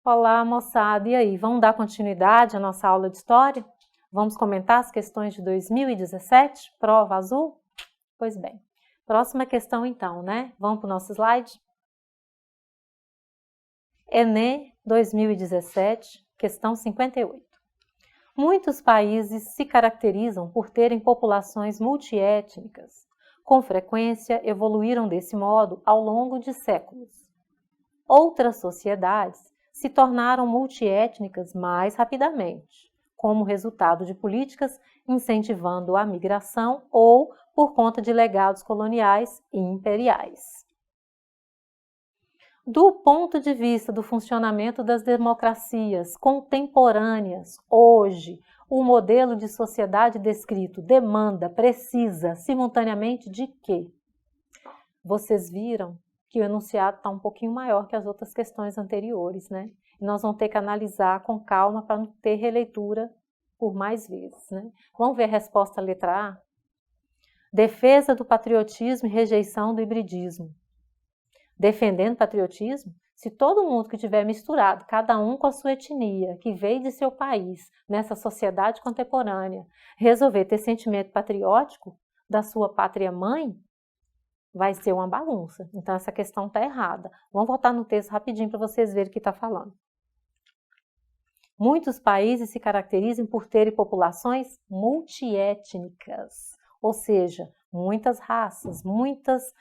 Olá, moçada, e aí? Vamos dar continuidade à nossa aula de História? Vamos comentar as questões de 2017, prova azul? Pois bem, próxima questão então, né? Vamos para o nosso slide? Enem 2017, questão 58. Muitos países se caracterizam por terem populações multiétnicas. Com frequência, evoluíram desse modo ao longo de séculos. Outras sociedades se tornaram multiétnicas mais rapidamente, como resultado de políticas incentivando a migração ou por conta de legados coloniais e imperiais. Do ponto de vista do funcionamento das democracias contemporâneas, hoje, o modelo de sociedade descrito precisa, simultaneamente, de quê? Vocês viram que o enunciado está um pouquinho maior que as outras questões anteriores, né? E nós vamos ter que analisar com calma para não ter releitura por mais vezes, né? Vamos ver a resposta letra A? Defesa do patriotismo e rejeição do hibridismo. Defendendo o patriotismo? Se todo mundo que tiver misturado, cada um com a sua etnia, que veio de seu país, nessa sociedade contemporânea, resolver ter sentimento patriótico da sua pátria-mãe, vai ser uma bagunça. Então, essa questão está errada. Vamos voltar no texto rapidinho para vocês verem o que está falando. Muitos países se caracterizam por terem populações multiétnicas, ou seja, muitas raças, muitas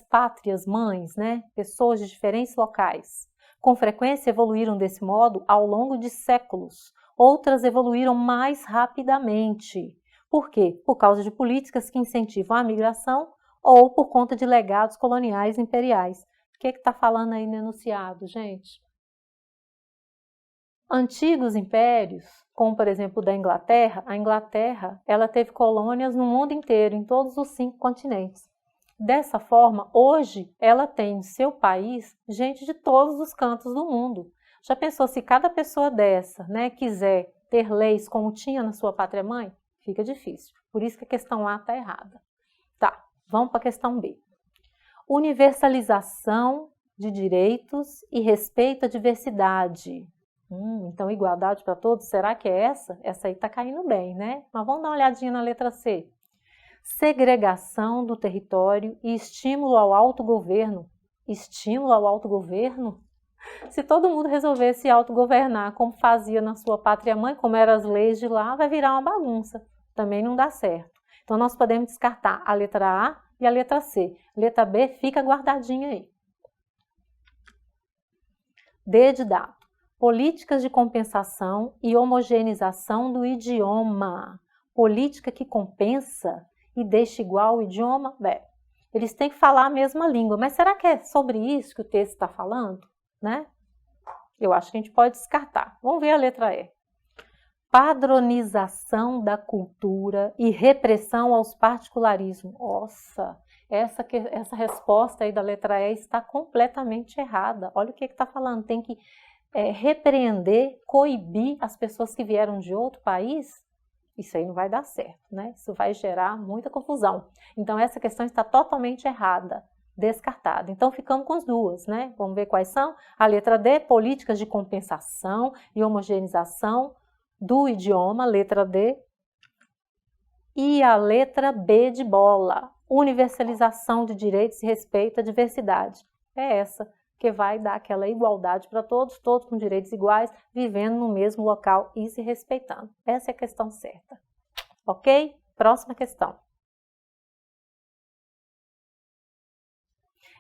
pátrias mães, né? Pessoas de diferentes locais. Com frequência evoluíram desse modo ao longo de séculos. Outras evoluíram mais rapidamente. Por quê? Por causa de políticas que incentivam a migração ou por conta de legados coloniais e imperiais. O que está falando aí no enunciado, gente? Antigos impérios, como por exemplo o da Inglaterra, a Inglaterra ela teve colônias no mundo inteiro, em todos os 5 continentes. Dessa forma, hoje ela tem no seu país gente de todos os cantos do mundo. Já pensou se cada pessoa dessa, né, quiser ter leis como tinha na sua pátria-mãe? Fica difícil. Por isso que a questão A está errada. Tá, vamos para a questão B. Universalização de direitos e respeito à diversidade. Então, igualdade para todos, será que é essa? Essa aí está caindo bem, né? Mas vamos dar uma olhadinha na letra C. Segregação do território e estímulo ao autogoverno. Estímulo ao autogoverno? Se todo mundo resolvesse autogovernar como fazia na sua pátria-mãe, como eram as leis de lá, vai virar uma bagunça. Também não dá certo. Então, nós podemos descartar a letra A e a letra C. Letra B fica guardadinha aí. D de dado. Políticas de compensação e homogeneização do idioma. Política que compensa e deixa igual o idioma? Bem, eles têm que falar a mesma língua, mas será que é sobre isso que o texto está falando? Né? Eu acho que a gente pode descartar. Vamos ver a letra E. Padronização da cultura e repressão aos particularismos. Nossa, essa resposta aí da letra E está completamente errada. Olha o que está falando, tem que repreender, coibir as pessoas que vieram de outro país. Isso aí não vai dar certo, né? Isso vai gerar muita confusão. Então, essa questão está totalmente errada, descartada. Então, ficamos com as duas, né? Vamos ver quais são. A letra D, políticas de compensação e homogeneização do idioma, letra D. E a letra B de bola, universalização de direitos e respeito à diversidade. É essa que vai dar aquela igualdade para todos, todos com direitos iguais, vivendo no mesmo local e se respeitando. Essa é a questão certa. Ok? Próxima questão.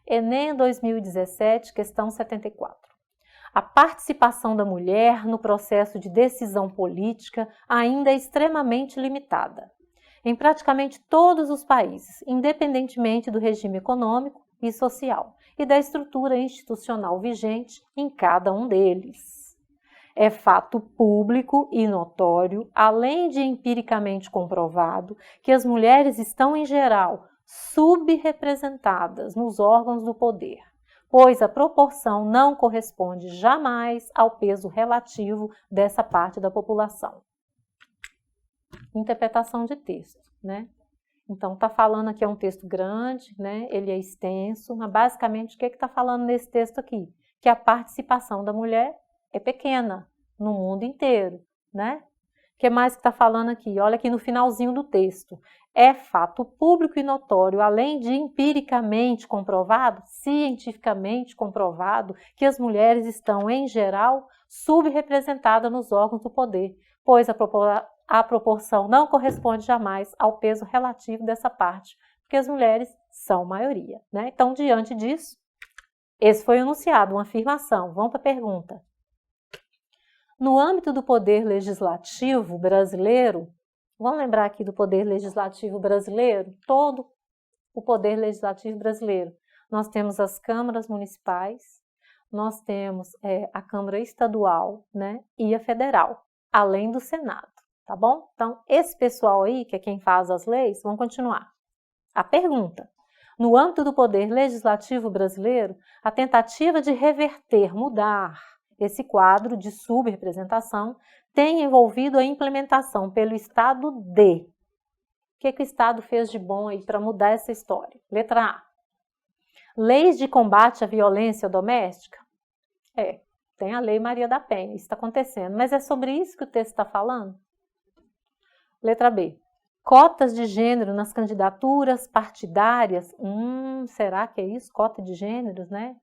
Enem 2017, questão 74. A participação da mulher no processo de decisão política ainda é extremamente limitada. Em praticamente todos os países, independentemente do regime econômico e social e da estrutura institucional vigente em cada um deles. É fato público e notório, além de empiricamente comprovado, que as mulheres estão, em geral, subrepresentadas nos órgãos do poder, pois a proporção não corresponde jamais ao peso relativo dessa parte da população. Interpretação de texto, né? Então, está falando aqui, é um texto grande, né? Ele é extenso, mas basicamente o que está falando nesse texto aqui? que a participação da mulher é pequena no mundo inteiro, né? O que mais que está falando aqui? Olha aqui no finalzinho do texto. É fato público e notório, além de empiricamente comprovado, cientificamente comprovado, que as mulheres estão, em geral, subrepresentadas nos órgãos do poder, pois a proporção não corresponde jamais ao peso relativo dessa parte, porque as mulheres são maioria, né? Então, diante disso, esse foi enunciado, uma afirmação. Vamos para a pergunta. No âmbito do poder legislativo brasileiro, vamos lembrar aqui do poder legislativo brasileiro? Todo o poder legislativo brasileiro. Nós temos as câmaras municipais, nós temos a Câmara Estadual, né, e a Federal, além do Senado, tá bom? Então, esse pessoal aí, que é quem faz as leis, vamos continuar. A pergunta. No âmbito do poder legislativo brasileiro, a tentativa de reverter, mudar esse quadro de subrepresentação tem envolvido a implementação pelo Estado de... O que o Estado fez de bom aí para mudar essa história? Letra A. Leis de combate à violência doméstica? Tem a Lei Maria da Penha, isso está acontecendo. Mas é sobre isso que o texto está falando? Letra B. Cotas de gênero nas candidaturas partidárias? Será que é isso? Cota de gêneros, né?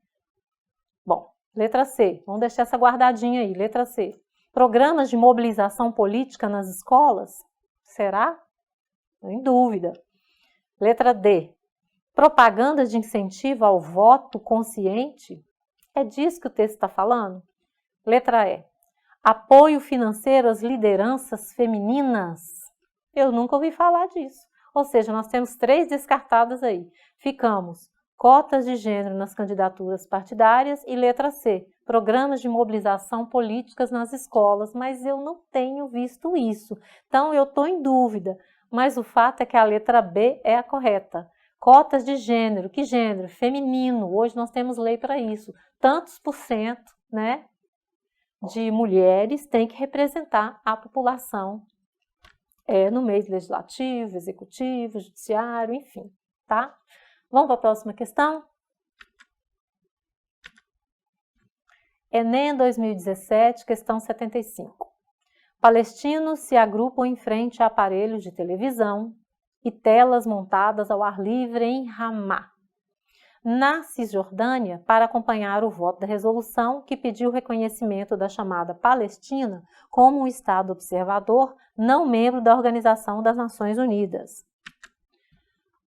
Bom, letra C. Vamos deixar essa guardadinha aí. Letra C. Programas de mobilização política nas escolas? Será? Em dúvida. Letra D. Propaganda de incentivo ao voto consciente? É disso que o texto está falando? Letra E. Apoio financeiro às lideranças femininas? Eu nunca ouvi falar disso. Ou seja, nós temos 3 descartadas aí. Ficamos cotas de gênero nas candidaturas partidárias e letra C, programas de mobilização políticas nas escolas, mas eu não tenho visto isso. Então, eu estou em dúvida, mas o fato é que a letra B é a correta. Cotas de gênero, que gênero? Feminino, hoje nós temos lei para isso. Tantos por cento, né, de mulheres tem que representar a população no meio legislativo, executivo, judiciário, enfim, tá? Vamos para a próxima questão? Enem 2017, questão 75. Palestinos se agrupam em frente a aparelhos de televisão e telas montadas ao ar livre em Ramá, na Cisjordânia, para acompanhar o voto da resolução que pediu o reconhecimento da chamada Palestina como um Estado observador não membro da Organização das Nações Unidas.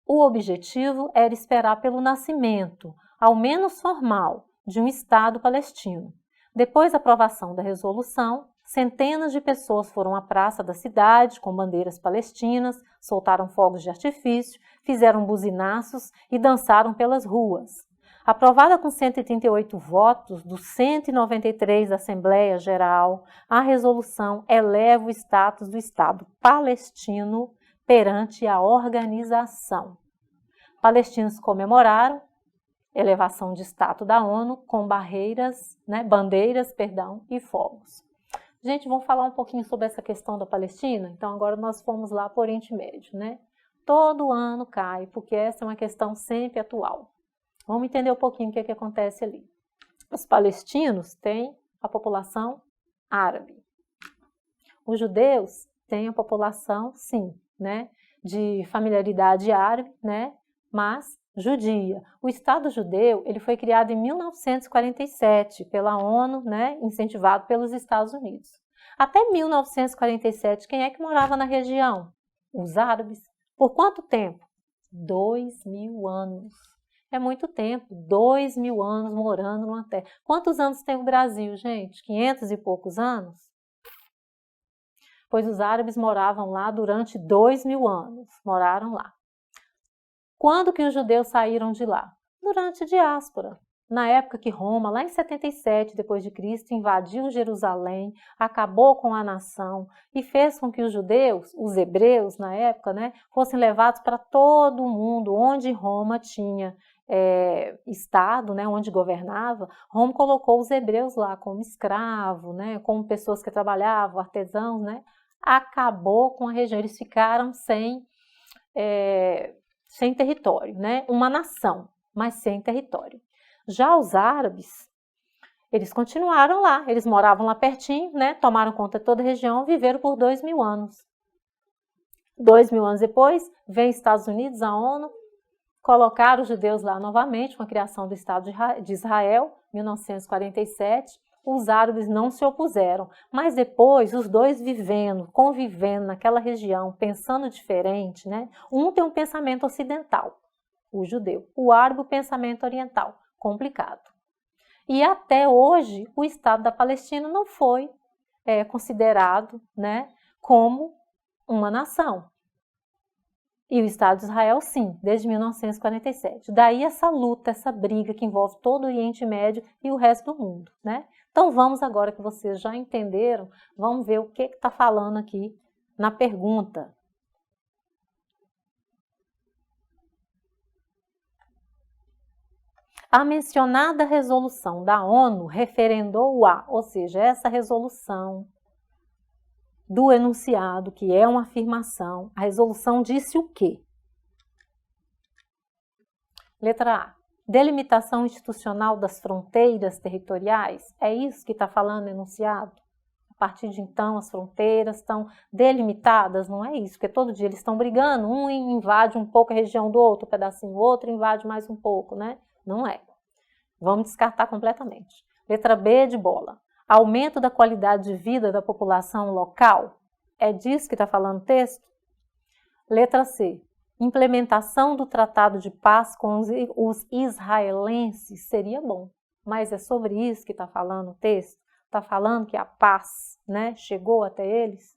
O objetivo era esperar pelo nascimento, ao menos formal, de um Estado palestino. Depois da aprovação da resolução, centenas de pessoas foram à praça da cidade com bandeiras palestinas, soltaram fogos de artifício, fizeram buzinaços e dançaram pelas ruas. Aprovada com 138 votos dos 193 da Assembleia Geral, a resolução eleva o status do Estado palestino perante a organização. Palestinos comemoraram elevação de status da ONU com bandeiras e fogos. Gente, vamos falar um pouquinho sobre essa questão da Palestina? Então, agora nós fomos lá para o Oriente Médio, né? Todo ano cai, porque essa é uma questão sempre atual. Vamos entender um pouquinho o que acontece ali. Os palestinos têm a população árabe. Os judeus têm a população, sim, né, de familiaridade árabe, né, mas judia. O Estado judeu ele foi criado em 1947 pela ONU, né, incentivado pelos Estados Unidos. Até 1947, quem é que morava na região? Os árabes. Por quanto tempo? 2000 anos. É muito tempo, 2000 anos morando numa terra. Quantos anos tem o Brasil, gente? 500 e poucos anos? Pois os árabes moravam lá durante 2000 anos, moraram lá. Quando que os judeus saíram de lá? Durante a diáspora. Na época que Roma, lá em 77 d.C., invadiu Jerusalém, acabou com a nação e fez com que os judeus, os hebreus na época, né, fossem levados para todo o mundo, onde Roma tinha estado, né, onde governava. Roma colocou os hebreus lá como escravos, né, como pessoas que trabalhavam, artesãos, né, acabou com a região, eles ficaram sem território, né, uma nação, mas sem território. Já os árabes, Eles continuaram lá, eles moravam lá pertinho, né? Tomaram conta de toda a região, viveram por 2000 anos. 2000 anos depois, vem Estados Unidos, a ONU, colocaram os judeus lá novamente, com a criação do Estado de Israel, 1947. Os árabes não se opuseram, mas depois os dois vivendo, convivendo naquela região, pensando diferente, né? Um tem um pensamento ocidental, o judeu, o árabe o pensamento oriental, complicado. E até hoje o Estado da Palestina não foi considerado, né, como uma nação. E o Estado de Israel, sim, desde 1947. Daí essa luta, essa briga que envolve todo o Oriente Médio e o resto do mundo, né? Então vamos agora que vocês já entenderam, vamos ver o que está falando aqui na pergunta. A mencionada resolução da ONU referendou ou seja, essa resolução do enunciado, que é uma afirmação, a resolução disse o quê? Letra A. Delimitação institucional das fronteiras territoriais? É isso que está falando o enunciado? A partir de então, as fronteiras estão delimitadas? Não é isso, porque todo dia eles estão brigando, um invade um pouco a região do outro, um pedacinho, o outro invade mais um pouco, né? Não é. Vamos descartar completamente. Letra B de bola. Aumento da qualidade de vida da população local? É disso que está falando o texto? Letra C. Implementação do Tratado de Paz com os israelenses seria bom, mas é sobre isso que está falando o texto? Está falando que a paz, né, chegou até eles?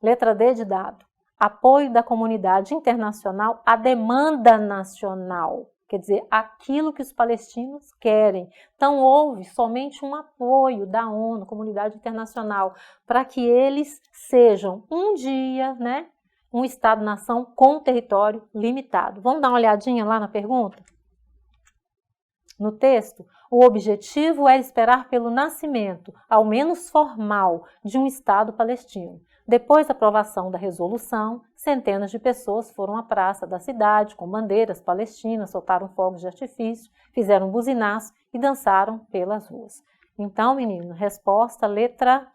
Letra D de dado. Apoio da comunidade internacional à demanda nacional. Quer dizer, aquilo que os palestinos querem. Então, houve somente um apoio da ONU, comunidade internacional, para que eles sejam um dia, né, um Estado-nação com território limitado. Vamos dar uma olhadinha lá na pergunta? No texto, o objetivo era esperar pelo nascimento, ao menos formal, de um Estado palestino. Depois da aprovação da resolução, centenas de pessoas foram à praça da cidade com bandeiras palestinas, soltaram fogos de artifício, fizeram buzinaço e dançaram pelas ruas. Então, menino, resposta letra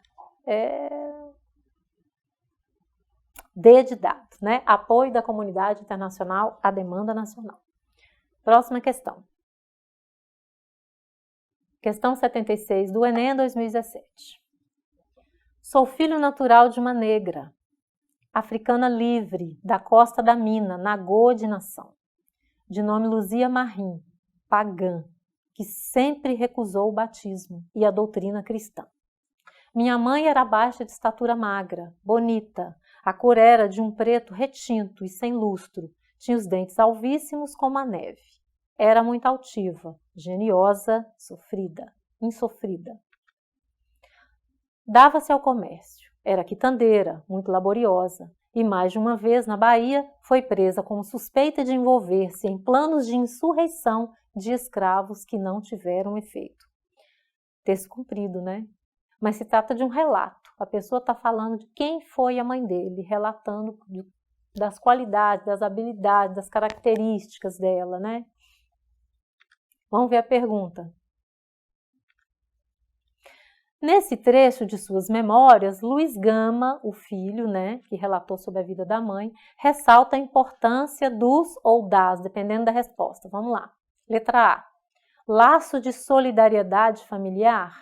D de dado, né? Apoio da comunidade internacional à demanda nacional. Próxima questão. Questão 76 do Enem 2017. Sou filho natural de uma negra, africana livre, da costa da mina, Nagô de nação, de nome Luzia Marim, pagã, que sempre recusou o batismo e a doutrina cristã. Minha mãe era baixa de estatura magra, bonita, a cor era de um preto retinto e sem lustro, tinha os dentes alvíssimos como a neve. Era muito altiva, geniosa, insofrida. Dava-se ao comércio, era quitandeira, muito laboriosa, e mais de uma vez na Bahia foi presa como suspeita de envolver-se em planos de insurreição de escravos que não tiveram efeito. Texto comprido, né? Mas se trata de um relato. A pessoa está falando de quem foi a mãe dele, relatando das qualidades, das habilidades, das características dela, né? Vamos ver a pergunta. Nesse trecho de suas memórias, Luiz Gama, o filho, né, que relatou sobre a vida da mãe, ressalta a importância dos ou das, dependendo da resposta. Vamos lá. Letra A. Laço de solidariedade familiar?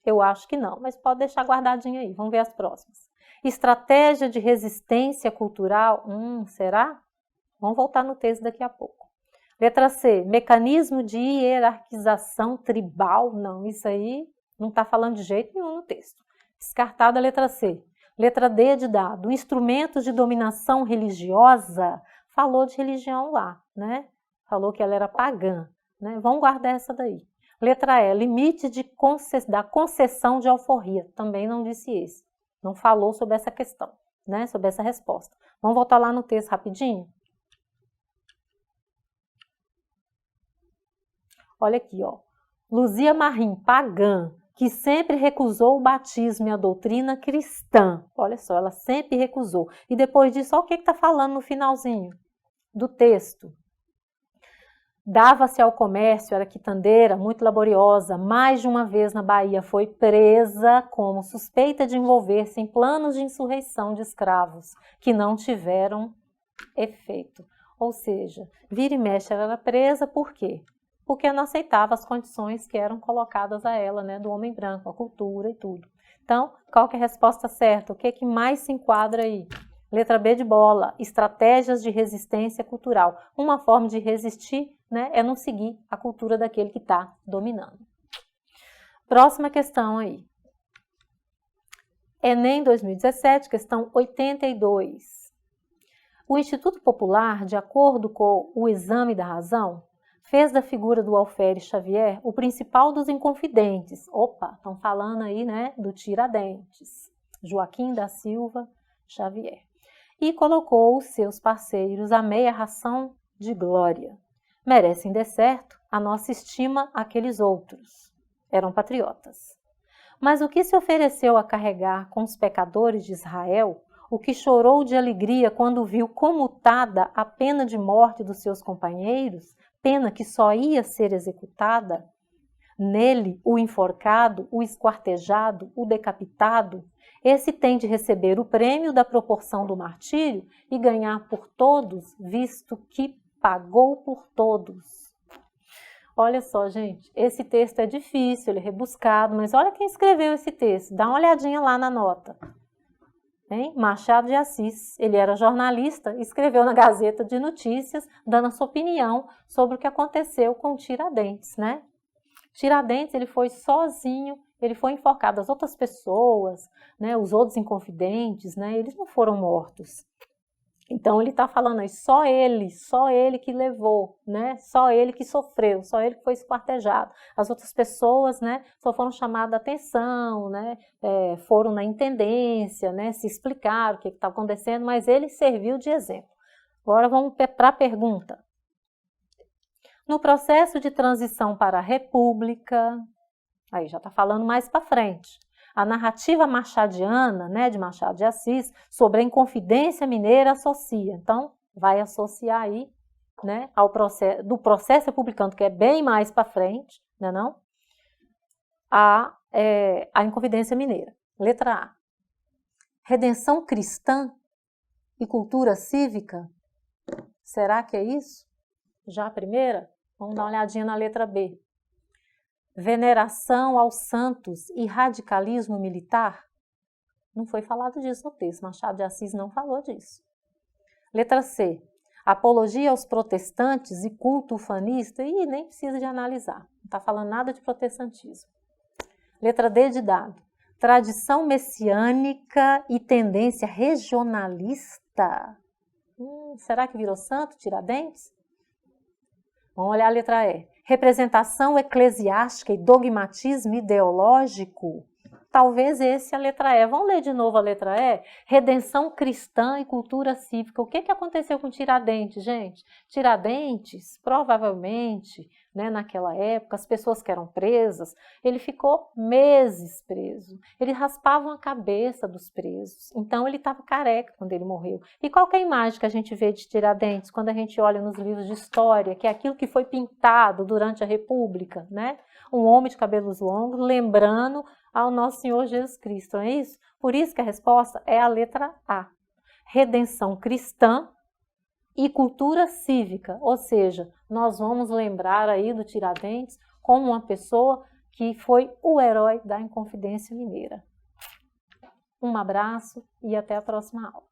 Eu acho que não, mas pode deixar guardadinho aí. Vamos ver as próximas. Estratégia de resistência cultural? Será? Vamos voltar no texto daqui a pouco. Letra C. Mecanismo de hierarquização tribal? Não, isso aí não está falando de jeito nenhum no texto. Descartada a letra C. Letra D de dado. Instrumentos de dominação religiosa? Falou de religião lá, né? Falou que ela era pagã, né? Vamos guardar essa daí. Letra E. Limite da concessão de alforria? Também não disse esse. Não falou sobre essa questão, né? Sobre essa resposta. Vamos voltar lá no texto rapidinho? Olha aqui, ó. Luzia Marim, pagã, que sempre recusou o batismo e a doutrina cristã. Olha só, ela sempre recusou. E depois disso, olha o que está falando no finalzinho do texto. dava-se ao comércio, era quitandeira, muito laboriosa, mais de uma vez na Bahia foi presa como suspeita de envolver-se em planos de insurreição de escravos, que não tiveram efeito. Ou seja, vira e mexe ela era presa, por quê? Porque não aceitava as condições que eram colocadas a ela, né, do homem branco, a cultura e tudo. Então, qual que é a resposta certa? O que mais se enquadra aí? Letra B de bola, estratégias de resistência cultural. Uma forma de resistir, né, é não seguir a cultura daquele que está dominando. Próxima questão aí. Enem 2017, questão 82. O Instituto Popular, de acordo com o Exame da Razão, fez da figura do Alferes Xavier o principal dos inconfidentes. Opa, estão falando aí, né, do Tiradentes, Joaquim da Silva Xavier. E colocou os seus parceiros à meia ração de glória. Merecem, de certo, a nossa estima aqueles outros. Eram patriotas. Mas o que se ofereceu a carregar com os pecadores de Israel, o que chorou de alegria quando viu comutada a pena de morte dos seus companheiros, pena que só ia ser executada, nele o enforcado, o esquartejado, o decapitado, esse tem de receber o prêmio da proporção do martírio e ganhar por todos, visto que pagou por todos. Olha só, gente, esse texto é difícil, ele é rebuscado, mas olha quem escreveu esse texto, dá uma olhadinha lá na nota. Hein? Machado de Assis, ele era jornalista, escreveu na Gazeta de Notícias, dando a sua opinião sobre o que aconteceu com Tiradentes, né? Tiradentes, ele foi sozinho, ele foi enforcado. As outras pessoas, né, os outros inconfidentes, né, eles não foram mortos. Então ele está falando aí, só ele que levou, né, só ele que sofreu, só ele que foi esquartejado. As outras pessoas, né, só foram chamadas a atenção, né, foram na intendência, né, se explicaram o que estava acontecendo, mas ele serviu de exemplo. Agora vamos para a pergunta. No processo de transição para a República, aí já está falando mais para frente, a narrativa machadiana, né, de Machado de Assis, sobre a Inconfidência Mineira associa. Então, vai associar aí, né, ao processo, do processo republicano, que é bem mais para frente, né, não? A Inconfidência Mineira. Letra A. Redenção cristã e cultura cívica? Será que é isso? Já a primeira? Vamos dar uma olhadinha na letra B. Veneração aos santos e radicalismo militar? Não foi falado disso no texto, Machado de Assis não falou disso. Letra C. Apologia aos protestantes e culto ufanista? E nem precisa de analisar, não está falando nada de protestantismo. Letra D de dado. Tradição messiânica e tendência regionalista? Será que virou santo, Tiradentes? Vamos olhar a letra E. Representação eclesiástica e dogmatismo ideológico? Talvez esse é a letra E. Vamos ler de novo a letra E? Redenção cristã e cultura cívica. O que aconteceu com Tiradentes, gente? Tiradentes, provavelmente, né, naquela época, as pessoas que eram presas, ele ficou meses preso. Ele raspava a cabeça dos presos. Então, ele estava careca quando ele morreu. E qual que é a imagem que a gente vê de Tiradentes quando a gente olha nos livros de história, que é aquilo que foi pintado durante a República, né? Um homem de cabelos longos, lembrando ao nosso Senhor Jesus Cristo, não é isso? Por isso que a resposta é a letra A. Redenção cristã e cultura cívica, ou seja, nós vamos lembrar aí do Tiradentes como uma pessoa que foi o herói da Inconfidência Mineira. Um abraço e até a próxima aula.